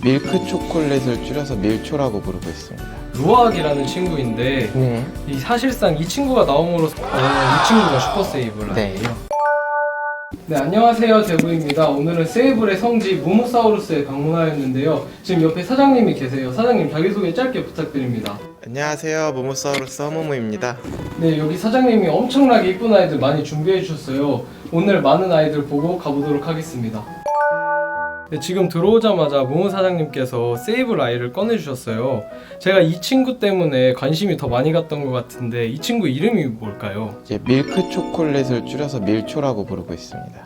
밀크 초콜릿을 줄여서 밀초라고 부르고 있습니다. 루악이라는 친구인데 네. 사실상 이 친구가 나옴으로써 이 친구가 슈퍼세이블 네. 아니에요? 네, 안녕하세요. 대부입니다. 오늘은 세이블의 성지 모모사우루스에 방문하였는데요. 지금 옆에 사장님이 계세요. 사장님 자기소개 짧게 부탁드립니다. 안녕하세요. 모모사우루스 허무무입니다. 네, 여기 사장님이 엄청나게 이쁜 아이들 많이 준비해 주셨어요. 오늘 많은 아이들 보고 가보도록 하겠습니다. 네, 지금 들어오자마자 모모 사장님께서 세이블 아이를 꺼내주셨어요. 제가 이 친구 때문에 관심이 더 많이 갔던 것 같은데 이 친구 이름이 뭘까요? 이제 밀크 초콜릿을 줄여서 밀초라고 부르고 있습니다.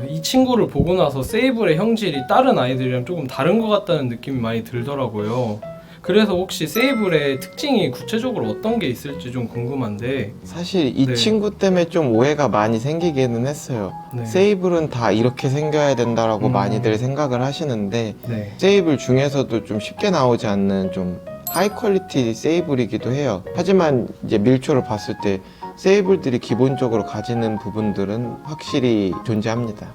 이 친구를 보고 나서 세이블의 형질이 다른 아이들이랑 조금 다른 것 같다는 느낌이 많이 들더라고요. 그래서 혹시 세이블의 특징이 구체적으로 어떤 게 있을지 좀 궁금한데. 사실 이 네. 친구 때문에 좀 오해가 많이 생기기는 했어요. 네. 세이블은 다 이렇게 생겨야 된다라고 음. 많이들 생각을 하시는데 네. 세이블 중에서도 좀 쉽게 나오지 않는 좀 하이 퀄리티 세이블이기도 해요. 하지만 이제 밀초를 봤을 때 세이블들이 기본적으로 가지는 부분들은 확실히 존재합니다.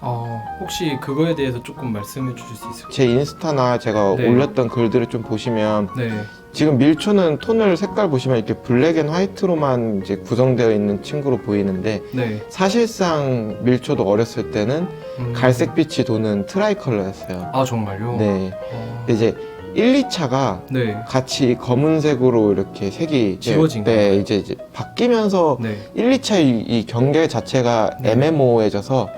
혹시 그거에 대해서 조금 말씀해 주실 수 있을까요? 제 인스타나 제가 네. 올렸던 글들을 좀 보시면 네. 지금 밀초는 톤을 색깔 보시면 이렇게 블랙 앤 화이트로만 이제 구성되어 있는 친구로 보이는데 네. 사실상 밀초도 어렸을 때는 갈색빛이 도는 트라이 컬러였어요. 정말요? 네. 근데 이제 1, 2차가 네. 같이 검은색으로 이렇게 색이 지워진 네, 건가요? 이제 바뀌면서 네. 1, 2차 이 경계 자체가 네. 애매모호해져서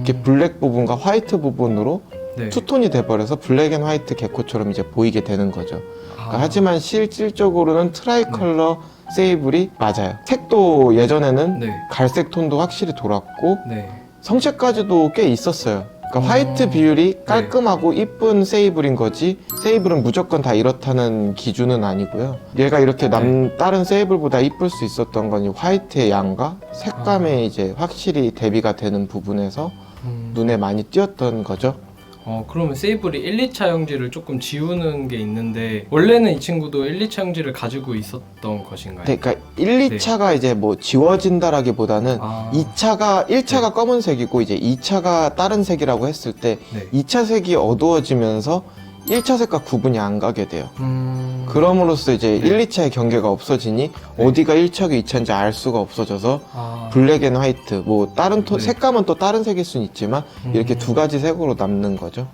이렇게 블랙 부분과 화이트 부분으로 네. 투톤이 돼버려서 블랙 앤 화이트 개코처럼 이제 보이게 되는 거죠. 그러니까 하지만 실질적으로는 트라이 컬러 세이블이 맞아요. 색도 예전에는 네. 갈색 톤도 확실히 돌았고 네. 성체까지도 꽤 있었어요. 그러니까 화이트 비율이 깔끔하고 이쁜 세이블인 거지 세이블은 무조건 다 이렇다는 기준은 아니고요. 얘가 이렇게 다른 세이블보다 이쁠 수 있었던 건 이 화이트의 양과 색감에 이제 확실히 대비가 되는 부분에서 눈에 많이 띄었던 거죠. 그러면 세이블이 1, 2차 형질을 조금 지우는 게 있는데 원래는 이 친구도 1, 2차 형질을 가지고 있었던 것인가요? 네, 그러니까 1, 2차가 이제 뭐 지워진다라기보다는 1차가 네. 검은색이고 이제 2차가 다른 색이라고 했을 때 네. 2차 색이 어두워지면서 1차 색과 구분이 안 가게 돼요. 그럼으로써 이제 네. 1, 2차의 경계가 없어지니 어디가 1차고 2차인지 알 수가 없어져서 블랙 앤 화이트 뭐 다른 네. 색감은 또 다른 색일 수는 있지만 이렇게 두 가지 색으로 남는 거죠.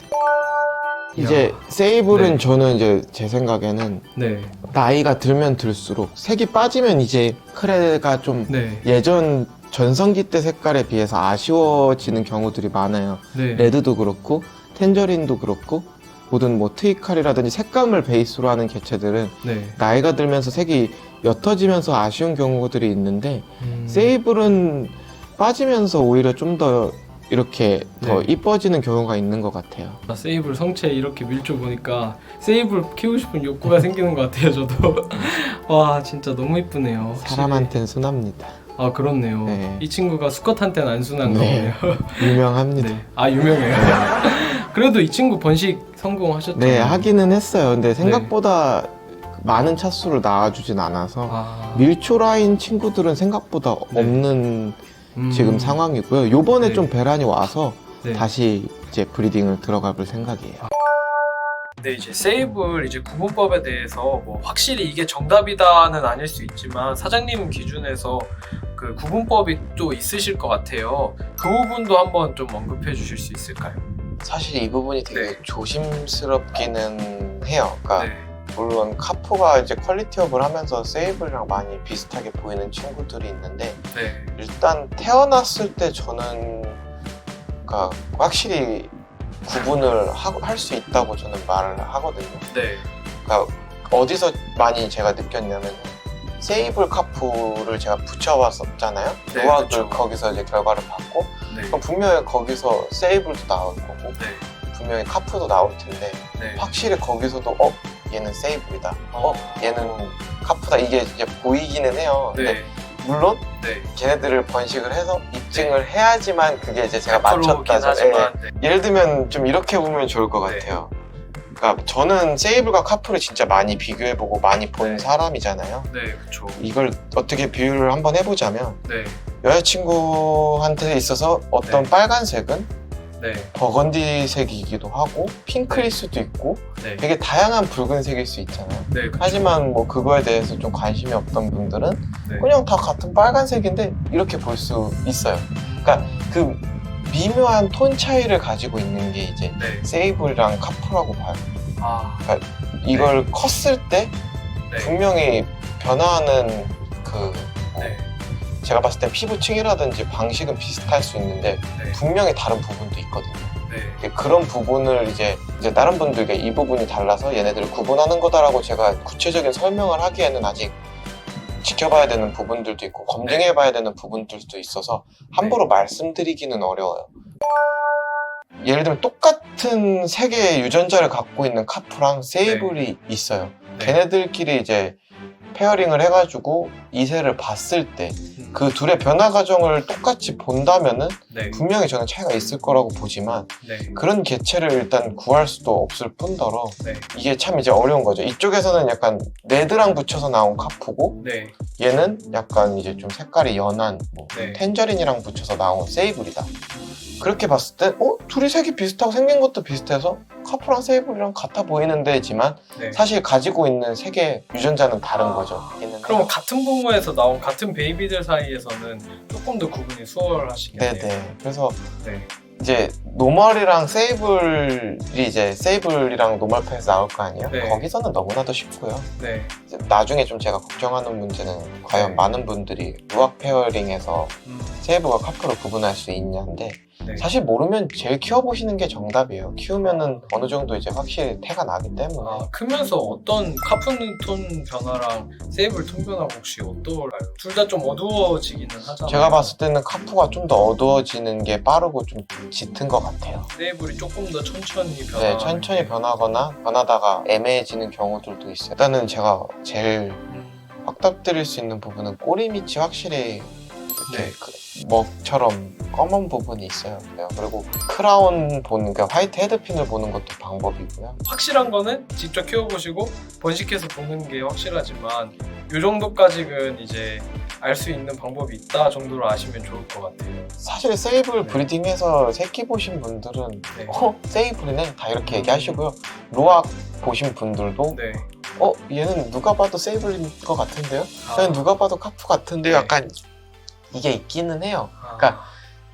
이제 세이블은 네. 저는 이제 제 생각에는 네. 나이가 들면 들수록 색이 빠지면 이제 크레가 좀 네. 예전 전성기 때 색깔에 비해서 아쉬워지는 경우들이 많아요. 네. 레드도 그렇고 텐저린도 그렇고 모든 뭐 트위칼이라든지 색감을 베이스로 하는 개체들은 네. 나이가 들면서 색이 옅어지면서 아쉬운 경우들이 있는데 세이블은 빠지면서 오히려 좀 더 이렇게 더 네. 이뻐지는 경우가 있는 것 같아요. 세이블 성체 이렇게 밀쳐 보니까 세이블 키우고 싶은 욕구가 생기는 것 같아요. 저도. 와, 진짜 너무 이쁘네요. 확실히. 사람한텐 순합니다. 그렇네요. 네. 이 친구가 수컷한테는 안 순한 네. 거네요. 유명합니다. 네. 유명해요. 그래도 이 친구 번식 성공하셨죠? 네, 하기는 했어요. 근데 생각보다 많은 차수를 낳아주진 않아서 밀초 라인 친구들은 생각보다 네. 없는 지금 상황이고요. 요번에 네. 좀 배란이 와서 네. 다시 이제 브리딩을 들어가 볼 생각이에요. 네, 이제 세이블 구분법에 대해서 뭐 확실히 이게 정답이다는 아닐 수 있지만 사장님 기준에서 그 구분법이 또 있으실 것 같아요. 그 부분도 한번 좀 언급해 주실 수 있을까요? 사실 이 부분이 되게 네. 조심스럽기는 해요. 그러니까 네. 물론 카포가 이제 퀄리티업을 하면서 세이블이랑 많이 비슷하게 보이는 친구들이 있는데 네. 일단 태어났을 때 저는 그러니까 확실히 구분을 할 수 있다고 저는 말을 하거든요. 네. 그러니까 어디서 많이 제가 느꼈냐면 세이블 카푸를 제가 붙여왔었잖아요. 네, 루악을 그쵸. 거기서 이제 결과를 봤고 네. 그럼 분명히 거기서 세이블도 나올 거고 네. 분명히 카푸도 나올 텐데 네. 확실히 거기서도 얘는 세이블이다. 얘는 카푸다. 이게 이제 보이기는 해요. 근데 네. 물론 네. 걔네들을 번식을 해서 입증을 해야지만 그게 이제 제가 맞췄다. 하지만, 네. 예를 들면 좀 이렇게 보면 좋을 것 네. 같아요. 그러니까 저는 세이블과 카푸를 진짜 많이 비교해보고 많이 본 네. 사람이잖아요. 네, 그렇죠. 이걸 어떻게 비유를 한번 해보자면 네. 여자친구한테 있어서 어떤 네. 빨간색은 네. 버건디색이기도 하고 핑크일 수도 있고 네. 되게 다양한 붉은색일 수 있잖아요. 네. 그쵸. 하지만 뭐 그거에 대해서 좀 관심이 없던 분들은 네. 그냥 다 같은 빨간색인데 이렇게 볼 수 있어요. 그러니까 그 미묘한 톤 차이를 가지고 있는 게 이제 네. 세이블이랑 카프라고 봐요. 아. 이걸 컸을 때 네. 분명히 변화하는 그 네. 제가 봤을 땐 피부층이라든지 방식은 비슷할 수 있는데 네. 분명히 다른 부분도 있거든요. 네. 그런 부분을 이제 다른 분들에게 이 부분이 달라서 얘네들을 구분하는 거다라고 제가 구체적인 설명을 하기에는 아직 지켜봐야 되는 부분들도 있고 검증해봐야 되는 부분들도 있어서 함부로 말씀드리기는 어려워요. 예를 들면 똑같은 세 개의 유전자를 갖고 있는 카프랑 세이블이 있어요. 네. 걔네들끼리 이제 페어링을 해가지고 이세를 봤을 때 그 둘의 변화 과정을 똑같이 본다면은 네. 분명히 저는 차이가 있을 거라고 보지만 네. 그런 개체를 일단 구할 수도 없을 뿐더러 네. 이게 참 이제 어려운 거죠. 이쪽에서는 약간 레드랑 붙여서 나온 카프고 네. 얘는 약간 이제 좀 색깔이 연한 뭐 네. 텐저린이랑 붙여서 나온 세이블이다. 그렇게 봤을 때 둘이 색이 비슷하고 생긴 것도 비슷해서 카프랑 세이블이랑 같아 보이는데지만 네. 사실 가지고 있는 색의 유전자는 다른 거죠. 얘는 그럼 같은 부모에서 나온 같은 베이비들 사이에서는 조금 더 구분이 수월하시겠네요. 네네. 그래서 네. 이제 노멀이랑 세이블이 이제 세이블이랑 노멀패에서 나올 거 아니에요? 네. 거기서는 너무나도 쉽고요. 네. 이제 나중에 좀 제가 걱정하는 문제는 과연 네. 많은 분들이 루악 페어링에서 세이블과 카프를 구분할 수 있냐인데 네. 사실 모르면 제일 키워보시는 게 정답이에요. 키우면은 어느 정도 이제 확실히 태가 나기 때문에. 아, 크면서 어떤 카프는 톤 변화랑 세이블 톤 변화가 혹시 어떨까요? 둘 다 좀 어두워지기는 하잖아요. 제가 봤을 때는 카프가 좀 더 어두워지는 게 빠르고 좀 짙은 것 같아요. 세이블이 조금 더 천천히 변화. 네, 천천히 변하거나 변하다가 애매해지는 경우들도 있어요. 일단은 제가 제일 확답드릴 수 있는 부분은 꼬리 밑이 확실히 이렇게 네. 그 먹처럼 검은 부분이 있어요. 그리고 크라운 보는, 그러니까 화이트 헤드핀을 보는 것도 방법이고요. 확실한 거는 직접 키워보시고 번식해서 보는 게 확실하지만 이 정도까지는 이제 알 수 있는 방법이 있다 정도로 아시면 좋을 것 같아요. 사실 세이블 네. 브리딩해서 새끼 보신 분들은 네. 세이블이네 다 이렇게 얘기하시고요. 로악 보신 분들도 네. 얘는 누가 봐도 세이블인 것 같은데요? 아. 얘는 누가 봐도 카프 같은데요? 네. 약간 이게 있기는 해요. 아. 그러니까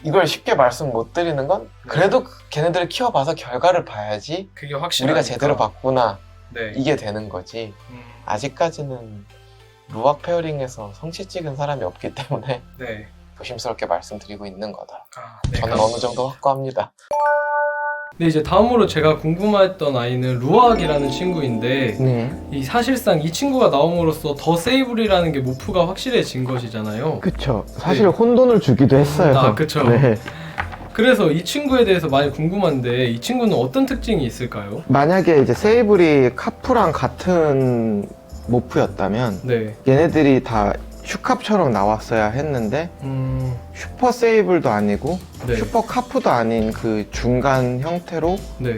이걸 쉽게 말씀 못 드리는 건 그래도 걔네들을 키워봐서 결과를 봐야지 그게 확실하니까. 우리가 제대로 봤구나 네. 이게 되는 거지. 아직까지는 루악 페어링에서 성취 찍은 사람이 없기 때문에 네. 조심스럽게 말씀드리고 있는 거다. 아, 네. 저는 어느 정도 확고합니다. 네, 이제 다음으로 제가 궁금했던 아이는 루악이라는 친구인데 네. 이 사실상 이 친구가 나옴으로써 더 세이블이라는 게 모프가 확실해진 것이잖아요. 그쵸. 사실 혼돈을 주기도 했어요. 아, 그쵸. 그래서 이 친구에 대해서 많이 궁금한데 이 친구는 어떤 특징이 있을까요? 만약에 이제 세이블이 카프랑 같은 모프였다면 네. 얘네들이 다 슈캅처럼 나왔어야 했는데 슈퍼 세이블도 아니고 네. 슈퍼 카프도 아닌 그 중간 형태로 네.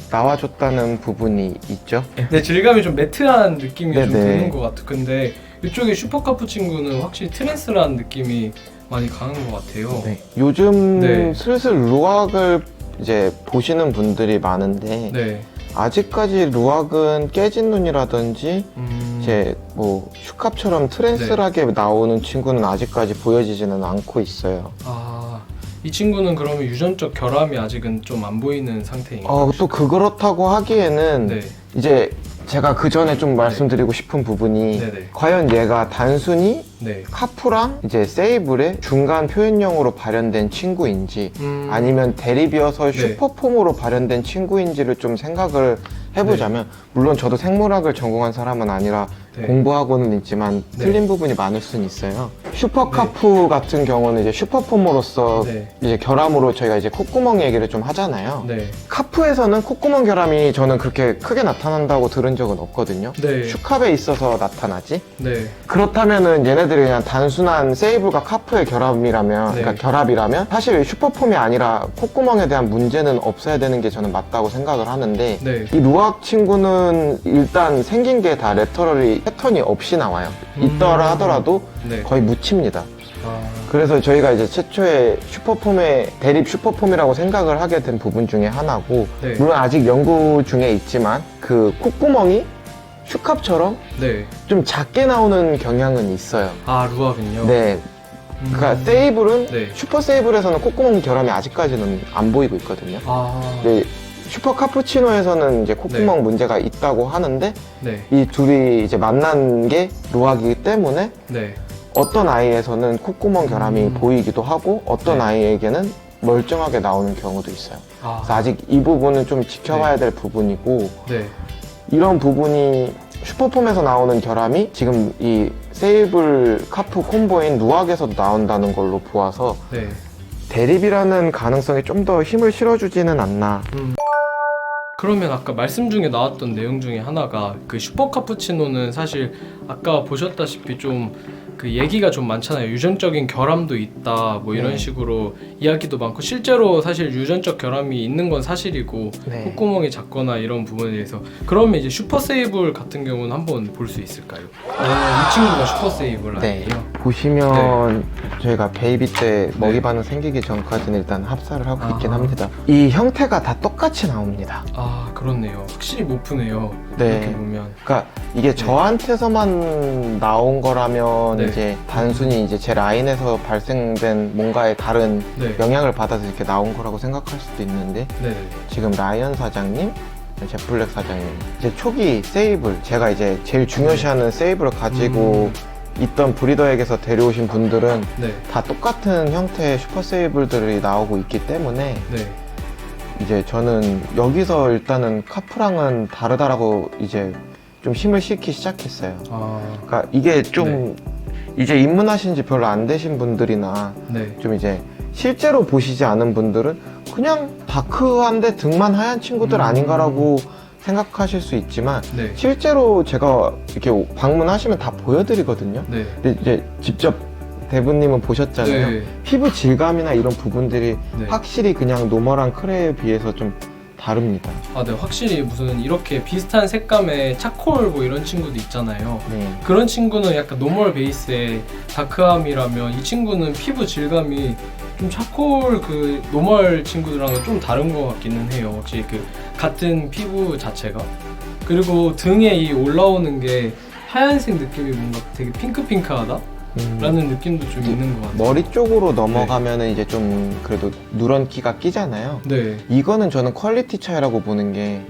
나와줬다는 부분이 있죠. 네, 질감이 좀 매트한 느낌이 좀 네네. 드는 것 같아. 근데 이쪽에 슈퍼카프 친구는 확실히 트랜스라는 느낌이 많이 강한 것 같아요. 네. 요즘 네. 슬슬 루악을 이제 보시는 분들이 많은데 네. 아직까지 루악은 깨진 눈이라든지 음. 이제 뭐 슈캅처럼 트랜스하게 나오는 친구는 아직까지 보여지지는 않고 있어요. 아, 이 친구는 그러면 유전적 결함이 아직은 좀 안 보이는 상태인가요? 또 그렇다고 하기에는 네. 이제 제가 그 전에 좀 말씀드리고 싶은 부분이 네네. 과연 얘가 단순히 네. 카프랑 이제 세이블의 중간 표현형으로 발현된 친구인지 아니면 대립이어서 네. 슈퍼폼으로 발현된 친구인지를 좀 생각을 해보자면 물론 저도 생물학을 전공한 사람은 아니라 네. 공부하고는 있지만 네. 틀린 부분이 많을 수는 있어요. 슈퍼카프 같은 경우는 이제 슈퍼폼으로서 네. 이제 결함으로 저희가 이제 콧구멍 얘기를 좀 하잖아요. 네. 카프에서는 콧구멍 결함이 저는 그렇게 크게 나타난다고 들은 적은 없거든요. 네. 슈캅에 있어서 나타나지. 네. 그렇다면은 얘네들이 그냥 단순한 세이블과 카프의 결합이라면, 네. 그러니까 결합이라면 사실 슈퍼폼이 아니라 콧구멍에 대한 문제는 없어야 되는 게 저는 맞다고 생각을 하는데 네. 이 루악 친구는 일단 생긴 게 다 레터럴이 패턴이 없이 나와요. 있더라 하더라도 네. 거의 묻힙니다. 그래서 저희가 이제 최초에 슈퍼폼의 대립 슈퍼폼이라고 생각을 하게 된 부분 중에 하나고, 네. 물론 아직 연구 중에 있지만 그 콧구멍이 슈캅처럼 네. 좀 작게 나오는 경향은 있어요. 아, 루아군요. 네. 그러니까 세이블은 네. 슈퍼 세이블에서는 콧구멍 결함이 아직까지는 안 보이고 있거든요. 아, 네. 슈퍼 카푸치노에서는 이제 콧구멍 네. 문제가 있다고 하는데, 네. 이 둘이 이제 만난 게 루아기이기 때문에 네. 어떤 아이에서는 콧구멍 결함이 보이기도 하고 어떤 네. 아이에게는 멀쩡하게 나오는 경우도 있어요. 아, 그래서 아직 이 부분은 좀 지켜봐야 될 부분이고, 네. 이런 부분이 슈퍼폼에서 나오는 결함이 지금 이 세이블 카프 콤보인 루악에서도 나온다는 걸로 보아서 네. 대립이라는 가능성에 좀 더 힘을 실어주지는 않나. 그러면 아까 말씀 중에 나왔던 내용 중에 하나가 그 슈퍼 카푸치노는 사실 아까 보셨다시피 좀 그 얘기가 좀 많잖아요. 유전적인 결함도 있다 뭐 이런 네. 식으로 이야기도 많고, 실제로 사실 유전적 결함이 있는 건 사실이고 네. 콧구멍이 작거나 이런 부분에 대해서, 그러면 이제 슈퍼 세이블 같은 경우는 한번 볼 수 있을까요? 이 친구가 슈퍼 세이블 네. 아니에요? 보시면 저희가 베이비 때 먹이 반응 생기기 전까지는 일단 합사를 하고 있긴 아하. 합니다. 이 형태가 다 똑같이 나옵니다. 아, 그렇네요. 확실히 못 푸네요. 네. 이렇게 보면. 그러니까 이게 저한테서만 나온 거라면 네. 이제 단순히 이제 제 라인에서 발생된 뭔가의 다른 네. 영향을 받아서 이렇게 나온 거라고 생각할 수도 있는데, 네. 지금 라이언 사장님, 제플렉 사장님, 이제 초기 세이블, 제가 이제 제일 중요시하는 세이블을 가지고 있던 브리더에게서 데려오신 분들은 네. 다 똑같은 형태의 슈퍼 세이블들이 나오고 있기 때문에 네. 이제 저는 여기서 일단은 카프랑은 다르다라고 이제 좀 힘을 실기 시작했어요. 아, 그러니까 이게 좀 이제 입문하신 지 별로 안 되신 분들이나 네. 좀 이제 실제로 보시지 않은 분들은 그냥 다크한데 등만 하얀 친구들 아닌가라고 생각하실 수 있지만, 네. 실제로 제가 이렇게 방문하시면 다 보여드리거든요. 네. 근데 이제 직접 대부님은 보셨잖아요. 네. 피부 질감이나 이런 부분들이 네. 확실히 그냥 노멀한 크레에 비해서 좀 다릅니다. 아, 네. 확실히 무슨 이렇게 비슷한 색감의 차콜 뭐 이런 친구도 있잖아요. 네. 그런 친구는 약간 노멀 베이스의 다크함이라면, 이 친구는 피부 질감이 좀 차콜 그 노멀 친구들랑은 좀 다른 것 같기는 해요. 확실히 그 같은 피부 자체가. 그리고 등에 이 올라오는 게 하얀색 느낌이 뭔가 되게 핑크핑크하다? 라는 느낌도 좀 있는 것 같아요. 머리 쪽으로 넘어가면은 이제 좀 그래도 누런기가 끼잖아요. 네. 이거는 저는 퀄리티 차이라고 보는 게,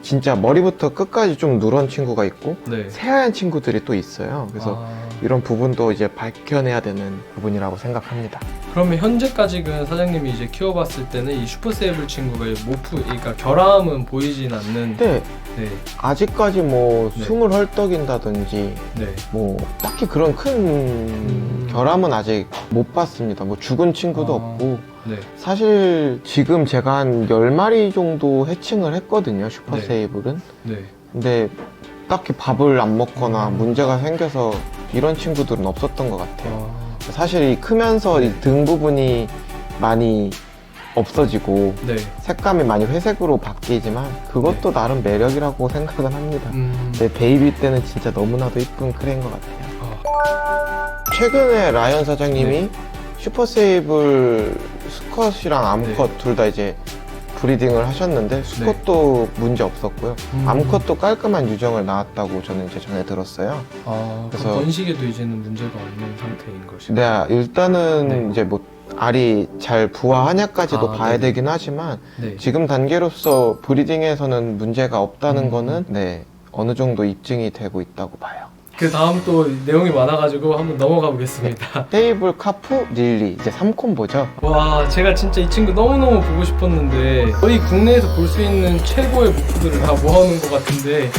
진짜 머리부터 끝까지 좀 누런 친구가 있고 네. 새하얀 친구들이 또 있어요. 그래서 아, 이런 부분도 이제 밝혀내야 되는 부분이라고 생각합니다. 그러면 현재까지는 사장님이 이제 키워봤을 때는 이 슈퍼세이블 친구가 모프, 그러니까 결함은 보이진 않는. 근데 네. 아직까지 뭐 네. 숨을 헐떡인다든지 네. 뭐 딱히 그런 큰 결함은 아직 못 봤습니다. 뭐 죽은 친구도 아. 없고, 네. 사실 지금 제가 한 10마리 정도 해칭을 했거든요, 슈퍼 네. 세이블은. 네. 근데 딱히 밥을 안 먹거나 문제가 생겨서 이런 친구들은 없었던 것 같아요. 아, 사실 이 크면서 이 등 부분이 많이 없어지고 네. 색감이 많이 회색으로 바뀌지만 그것도 나름 매력이라고 생각은 합니다. 내 베이비 때는 진짜 너무나도 이쁜 크레인 것 같아요. 최근에 라이언 사장님이 슈퍼 세이블 수컷이랑 암컷 둘 다 이제 브리딩을 하셨는데, 수컷도 문제 없었고요. 암컷도 깔끔한 유정을 낳았다고 저는 이제 전에 들었어요. 아, 그래서- 그래서 번식에도 이제는 문제가 없는 상태인 것이죠. 네, 일단은 네. 이제 뭐 알이 잘 부화하냐까지도 아, 봐야 네네. 되긴 하지만, 네. 지금 단계로서 브리딩에서는 문제가 없다는 거는 어느 정도 입증이 되고 있다고 봐요. 그 다음 또 내용이 많아가지고 한번 넘어가 보겠습니다. 세이블 카프 릴리 이제 3콤보죠. 와, 제가 진짜 이 친구 너무너무 보고 싶었는데 거의 국내에서 볼 수 있는 최고의 모프들을 다 모아놓은 것 같은데